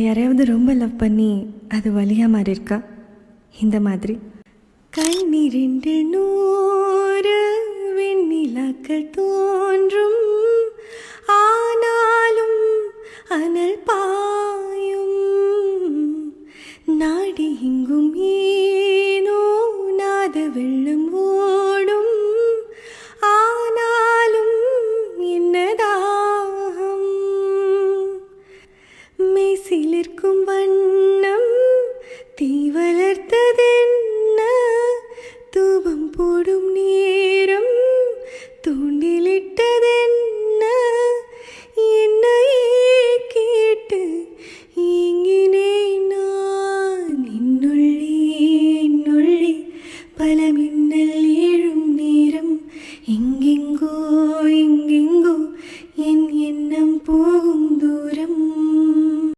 யாரையாவது ரொம்ப லவ் பண்ணி அது வலியாக மாறி இருக்கா? இந்த மாதிரி கண்ணிரண்டு நூறு வெண்ணிலாக்கள் தோன்றும், ஆனாலும் அனல்